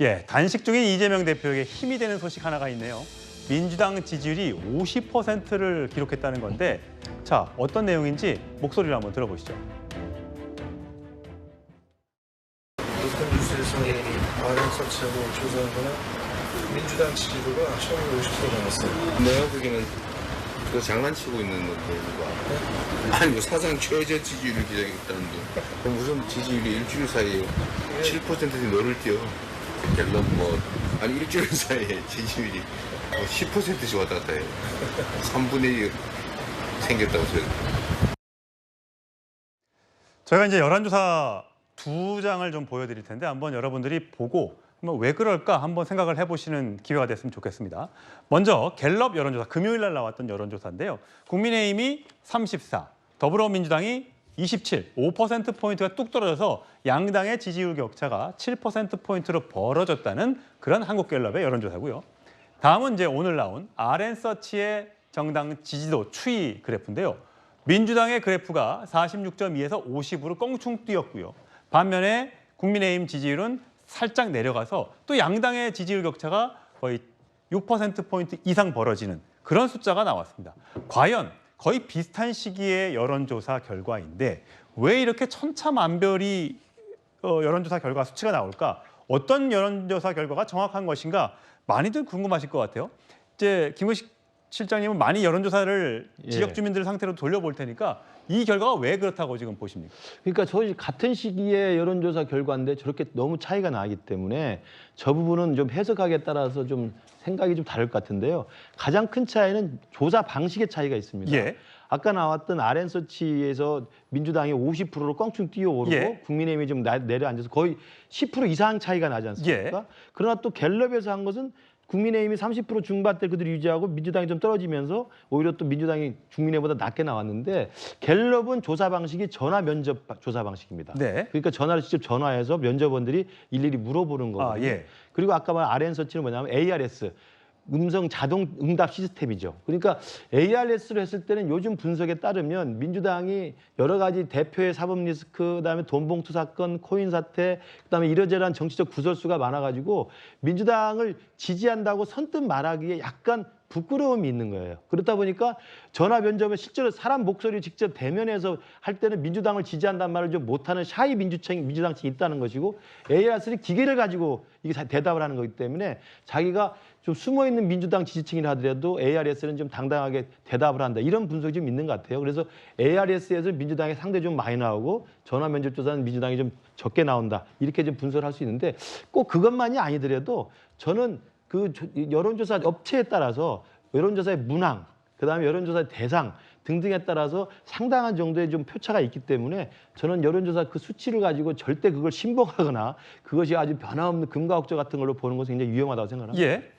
예, 단식 중인 이재명 대표에게 힘이 되는 소식 하나가 있네요. 민주당 지지율이 50%를 기록했다는 건데, 자, 어떤 내용인지 목소리를 한번 들어보시죠. 뉴스에서 RN 서치하고 조사한 거는 민주당 지지도가 1,50% 나왔어요. 내가 보기에는 그거 장난치고 있는 것도 아니 뭐 사상 최저 지지율을 기록했다는데 그럼 무슨 지지율이 일주일 사이에 7%씩 너를 뛰어 갤럽 아니 일주일 사이에 지지율이 10%씩 왔다 갔다 해요. 3분의 1 생겼다고 소리. 저희가 이제 여론조사 두 장을 좀 보여드릴 텐데 한번 여러분들이 보고 왜 그럴까 한번 생각을 해보시는 기회가 됐으면 좋겠습니다. 먼저 갤럽 여론조사, 금요일 날 나왔던 여론조사인데요. 국민의힘이 34, 더불어민주당이 27, 5%포인트가 뚝 떨어져서 양당의 지지율 격차가 7%포인트로 벌어졌다는 그런 한국갤럽의 여론조사고요. 다음은 이제 오늘 나온 RN서치의 정당 지지도 추이 그래프인데요. 민주당의 그래프가 46.2에서 50으로 껑충 뛰었고요. 반면에 국민의힘 지지율은 살짝 내려가서 또 양당의 지지율 격차가 거의 6%포인트 이상 벌어지는 그런 숫자가 나왔습니다. 과연 거의 비슷한 시기의 여론조사 결과인데 왜 이렇게 천차만별이 여론조사 결과 수치가 나올까? 어떤 여론조사 결과가 정확한 것인가? 많이들 궁금하실 것 같아요. 이제 김근식 실장님은 많이 여론조사를 지역 주민들 상태로 돌려볼 테니까 이 결과가 왜 그렇다고 지금 보십니까? 그러니까 저희 같은 시기에 여론조사 결과인데 저렇게 너무 차이가 나기 때문에 저 부분은 좀 해석하기에 따라서 좀 생각이 좀 다를 것 같은데요. 가장 큰 차이는 조사 방식의 차이가 있습니다. 예. 아까 나왔던 RN서치에서 민주당이 50%로 껑충 뛰어오르고 예. 국민의힘이 좀 내려앉아서 거의 10% 이상 차이가 나지 않습니까? 예. 그러나 또 갤럽에서 한 것은 국민의힘이 30% 중반대 그대로 유지하고 민주당이 좀 떨어지면서 오히려 또 민주당이 국민의힘보다 낮게 나왔는데 갤럽은 조사 방식이 전화 면접 조사 방식입니다. 네. 그러니까 전화를 직접 전화해서 면접원들이 일일이 물어보는 거거든요. 예. 그리고 아까 말한 RN서치는 뭐냐면 ARS, 음성 자동 응답 시스템이죠. 그러니까 ARS로 했을 때는 요즘 분석에 따르면 민주당이 여러 가지 대표의 사법 리스크, 그다음에 돈봉투 사건, 코인 사태, 그다음에 이러저러한 정치적 구설수가 많아가지고 민주당을 지지한다고 선뜻 말하기에 약간 부끄러움이 있는 거예요. 그렇다 보니까 전화 면접에 실제로 사람 목소리 직접 대면해서 할 때는 민주당을 지지한다는 말을 좀 못하는 샤이 민주당층이 있다는 것이고 ARS는 기계를 가지고 이게 대답을 하는 거기 때문에 자기가 좀 숨어있는 민주당 지지층이라 하더라도 ARS는 좀 당당하게 대답을 한다. 이런 분석이 좀 있는 것 같아요. 그래서 ARS에서 민주당이 상당히 좀 많이 나오고 전화 면접 조사는 민주당이 좀 적게 나온다. 이렇게 좀 분석을 할 수 있는데 꼭 그것만이 아니더라도 저는 그 여론조사 업체에 따라서 여론조사의 문항, 그다음에 여론조사의 대상 등등에 따라서 상당한 정도의 좀 표차가 있기 때문에 저는 여론조사 그 수치를 가지고 절대 그걸 신봉하거나 그것이 아주 변화없는 금과옥조 같은 걸로 보는 것은 굉장히 위험하다고 생각합니다. 예.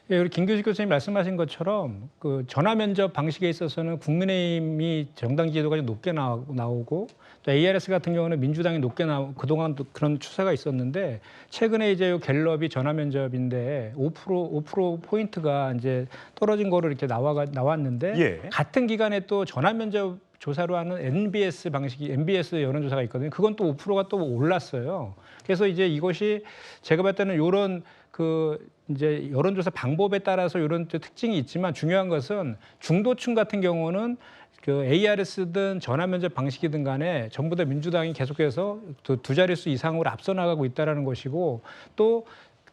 예, 우리 김규식 교수님 말씀하신 것처럼 그 전화 면접 방식에 있어서는 국민의힘이 정당 지지도가 좀 높게 나오고 또 ARS 같은 경우는 민주당이 높게 나오고 그동안 그런 추세가 있었는데 최근에 이제 요 갤럽이 전화 면접인데 5% 포인트가 이제 떨어진 거로 이렇게 나왔는데 예. 같은 기간에 또 전화 면접 조사로 하는 MBS 방식이 MBS 여론조사가 있거든요. 그건 또 5%가 또 올랐어요. 그래서 이제 이것이 제가 봤을 때는 이런 그 이제 여론조사 방법에 따라서 이런 특징이 있지만 중요한 것은 중도층 같은 경우는 그 ARS든 전화 면접 방식이든 간에 전부 다 민주당이 계속해서 두 자릿수 이상으로 앞서 나가고 있다는 것이고 또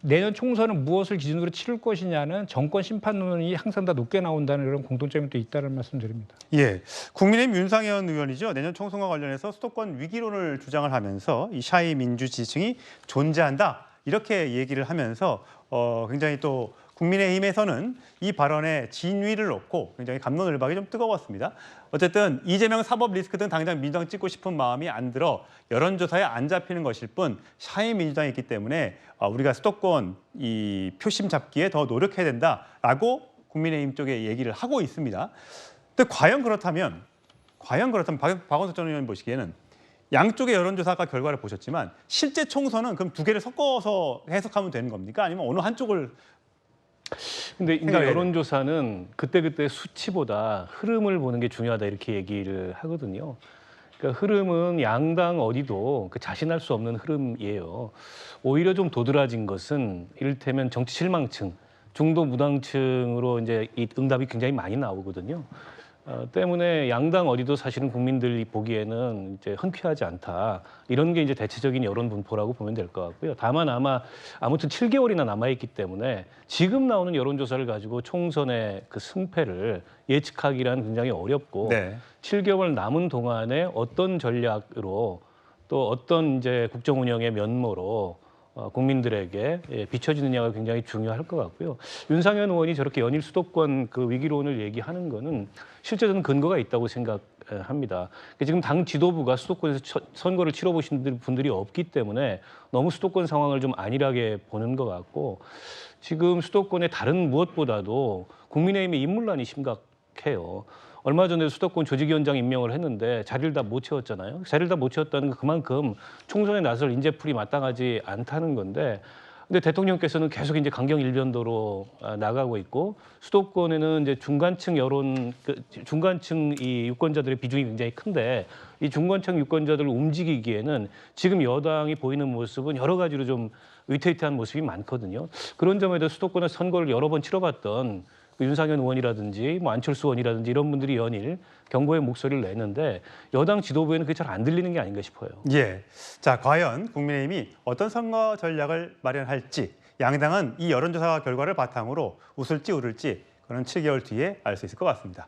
내년 총선은 무엇을 기준으로 치를 것이냐는 정권 심판론이 항상 다 높게 나온다는 그런 공통점이 또 있다는 말씀드립니다. 예, 국민의힘 윤상현 의원이죠. 내년 총선과 관련해서 수도권 위기론을 주장을 하면서 이 샤이 민주 지지층이 존재한다 이렇게 얘기를 하면서 굉장히 또 국민의힘에서는 이 발언에 진위를 놓고 굉장히 갑론을박이 좀 뜨거웠습니다. 어쨌든 이재명 사법 리스크 등 당장 민주당 찍고 싶은 마음이 안 들어 여론조사에 안 잡히는 것일 뿐 샤이 민주당이 있기 때문에 우리가 수도권 이 표심 잡기에 더 노력해야 된다라고 국민의힘 쪽에 얘기를 하고 있습니다. 근데 과연 그렇다면 박원석 전 의원 보시기에는 양쪽의 여론조사가 결과를 보셨지만 실제 총선은 그럼 두 개를 섞어서 해석하면 되는 겁니까? 아니면 어느 한쪽을 근데 이제 여론조사는 그때그때 수치보다 흐름을 보는 게 중요하다 이렇게 얘기를 하거든요. 그러니까 흐름은 양당 어디도 그 자신할 수 없는 흐름이에요. 오히려 좀 도드라진 것은 이를테면 정치 실망층, 중도 무당층으로 이제 이 응답이 굉장히 많이 나오거든요. 때문에 양당 어디도 사실은 국민들이 보기에는 이제 흔쾌하지 않다. 이런 게 이제 대체적인 여론 분포라고 보면 될 것 같고요. 다만 아무튼 7개월이나 남아있기 때문에 지금 나오는 여론조사를 가지고 총선의 그 승패를 예측하기란 굉장히 어렵고 네. 7개월 남은 동안에 어떤 전략으로 또 어떤 이제 국정 운영의 면모로 국민들에게 비춰지느냐가 굉장히 중요할 것 같고요. 윤상현 의원이 저렇게 연일 수도권 그 위기론을 얘기하는 거는 실제로는 근거가 있다고 생각합니다. 지금 당 지도부가 수도권에서 선거를 치러보신 분들이 없기 때문에 너무 수도권 상황을 좀 안일하게 보는 것 같고 지금 수도권의 다른 무엇보다도 국민의힘의 인물난이 심각해요. 얼마 전에 수도권 조직위원장 임명을 했는데 자리를 다 못 채웠잖아요. 자리를 다 못 채웠다는 건 그만큼 총선에 나설 인재풀이 마땅하지 않다는 건데 근데 대통령께서는 계속 이제 강경 일변도로 나가고 있고 수도권에는 이제 중간층 여론, 중간층 이 유권자들의 비중이 굉장히 큰데 이 중간층 유권자들을 움직이기에는 지금 여당이 보이는 모습은 여러 가지로 좀 위태위태한 모습이 많거든요. 그런 점에서 수도권에서 선거를 여러 번 치러봤던 윤상현 의원이라든지 뭐 안철수 의원이라든지 이런 분들이 연일 경고의 목소리를 내는데 여당 지도부에는 그게 잘 안 들리는 게 아닌가 싶어요. 예. 자, 과연 국민의힘이 어떤 선거 전략을 마련할지 양당은 이 여론조사 결과를 바탕으로 웃을지 울을지 그는 7개월 뒤에 알 수 있을 것 같습니다.